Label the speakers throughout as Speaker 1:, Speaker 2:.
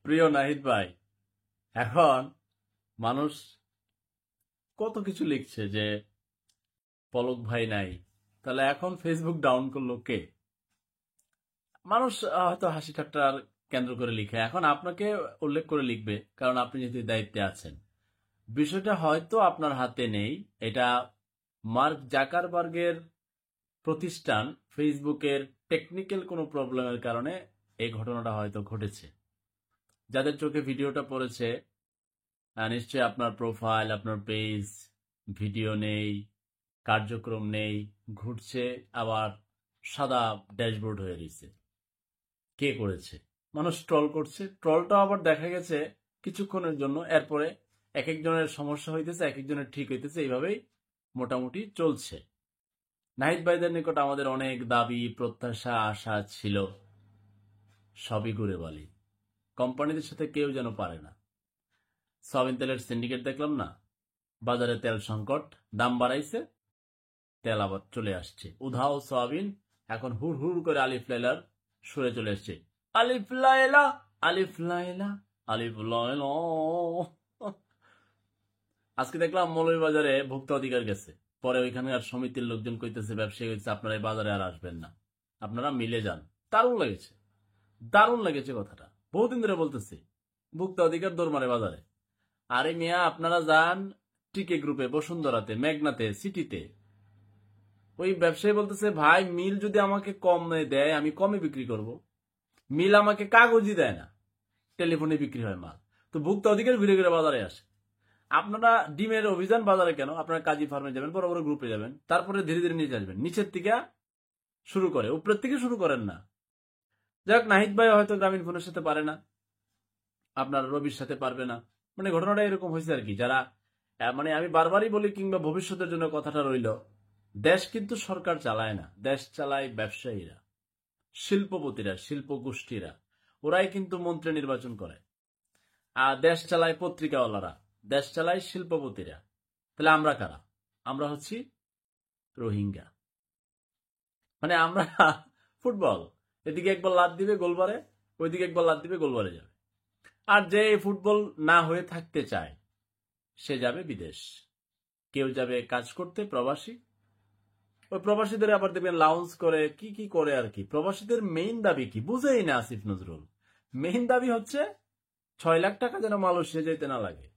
Speaker 1: প্রিয় নাহিদ ভাই, এখন মানুষ কত কিছু লিখছে যে পলক ভাই নাই, তাহলে এখন ফেসবুক ডাউন করলো কে? মানুষ হয়তো হাসি ঠাট্টার কেন্দ্র করে লিখে, এখন আপনাকে উল্লেখ করে লিখবে, কারণ আপনি যেহেতু দায়িত্বে আছেন। বিষয়টা হয়তো আপনার হাতে নেই। এটা মার্ক জাকারবার্গের প্রতিষ্ঠান ফেসবুকের টেকনিক্যাল কোনো প্রবলেমের কারণে এই ঘটনাটা হয়তো ঘটেছে। যাদের চোখে ভিডিওটা পড়েছে, নিশ্চয়ই আপনার প্রোফাইল, আপনার পেজ, ভিডিও নেই, কার্যক্রম নেই, ঘুরছে, আবার সাদা ড্যাশবোর্ড হয়ে রয়েছে। কে করেছে? মানুষ ট্রল করছে, ট্রলটা আবার দেখা গেছে কিছুক্ষণের জন্য, এরপরে এক একজনের সমস্যা হইতেছে, এক একজনের ঠিক হইতেছে, এইভাবেই মোটামুটি চলছে। নাহিদ ভাইদের নিকট আমাদের অনেক দাবি, প্রত্যাশা, আশা ছিল, সবই ঘুরে বলি। কোম্পানিদের সাথে কেউ যেন পারে না। সয়াবিন তেলের সিন্ডিকেট দেখলাম না, বাজারে তেল সংকট, দাম বাড়াইছে, তেল আবার চলে আসছে উধাও সয়াবিন। এখন হুড় হুড় করে আলিফ লাইলার সুরে চলে আসছে, আলিফ লাইলা, আলিফ লাইলা, আলিফ লাইলা। আজকে দেখলাম মৌলভীবাজারে ভোক্তা অধিকার গেছে, পরে ওইখানকার সমিতির লোকজন কইতেছে, ব্যবসায়ী কইতেছে, আপনারা এই বাজারে আর আসবেন না, আপনারা মিলে যান। দারুণ লেগেছে, দারুণ লেগেছে কথাটা। বহুদিন ধরে বলতেছি ভোক্তা অধিকার দৌড় বাজারে। আরে মিয়া, আপনারা যান টিকে গ্রুপে, বসুন্ধরাতে, মেঘনাতে, সিটিতে। ওই ব্যবসায়ী বলতেছে, ভাই মিল যদি আমাকে কম দেয় আমি কমে বিক্রি করব। মিল আমাকে কাগজই দেয় না, টেলিফোনে বিক্রি হয় মাল। তো ভোক্তা অধিকার ঘুরে ঘুরে বাজারে আসে। আপনারা ডিমের অভিযান বাজারে কেন? আপনারা কাজী ফার্মে যাবেন, বড় বড় গ্রুপে যাবেন, তারপরে ধীরে ধীরে নিচে আসবেন। নিচের থেকে শুরু করে, উপরের থেকে শুরু করেন না। যাক, নাহিদ ভাই হয়তো গ্রামীণ ফোনের সাথে পারে না, আপনার রবির সাথে পারবে না। মানে ঘটনাটা এরকম হয়েছে আর কি। যারা মানে আমি বারবারই বলি, কিংবা ভবিষ্যতের জন্য কথাটা রইল, দেশ কিন্তু সরকার চালায় না, দেশ চালায় ব্যবসায়ীরা, শিল্পপতিরা, শিল্প গোষ্ঠীরা। ওরাই কিন্তু মন্ত্রী নির্বাচন করে। আর দেশ চালায় পত্রিকাওয়ালারা, দেশ চালায় শিল্পপতিরা। তাহলে আমরা কারা? আমরা হচ্ছি রোহিঙ্গা। মানে আমরা ফুটবল, এদিকে একবার লাত দিবে গোলবারে, ওইদিকে একবার লাত দিবে গোলবারে যাবে। আর যে ফুটবল না হয়ে থাকতে চায়, সে যাবে বিদেশ। কেউ যাবে কাজ করতে, প্রবাসী। ওই প্রবাসীদের আবার দেখবেন লাউন্স করে, কি কি করে আর কি। প্রবাসীদের মেইন দাবি কি বুঝেই না আসিফ নজরুল। মেইন দাবি হচ্ছে 6 লাখ টাকা যেন মালয়েশিয়া যেতে না লাগে,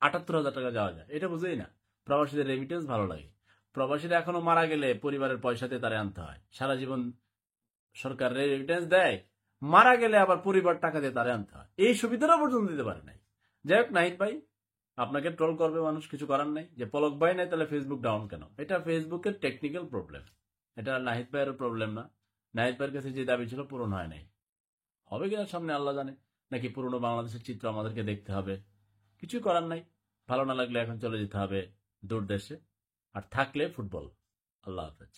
Speaker 1: 78,000 টাকা যাওয়া যায়, এটা বুঝেই না। প্রবাসীদের রেমিটেন্স ভালো লাগে। প্রবাসীরা এখনো মারা গেলে পরিবারের পয়সাতে তারা আনতে হয়, সারা জীবন সরকার রেমিটেন্স দেয়, মারা গেলে আবার পরিবার টাকা দিয়ে তারা আনতে হয়, এই সুবিধাটা পর্যন্ত দিতে পারে নাই। যাই হোক নাহিদ ভাই, আপনাকে ট্রল করবে মানুষ, কিছু করার নাই। যে পলক ভাই নাই, তাহলে ফেসবুক ডাউন কেন? এটা ফেসবুকের টেকনিক্যাল প্রবলেম, এটা নাহিদ ভাইয়েরও প্রবলেম না। নাহিদ ভাইয়ের কাছে যে দাবি ছিল পূরণ হয় নাই, হবে কিনা সামনে আল্লাহ জানে। নাকি পুরনো বাংলাদেশের চিত্র আমাদেরকে দেখতে হবে, কিছুই করার নাই। ভালো না লাগলে এখন চলে যেতে হবে দূর দেশে, আর থাকলে ফুটবল। আল্লাহ হাফেজ।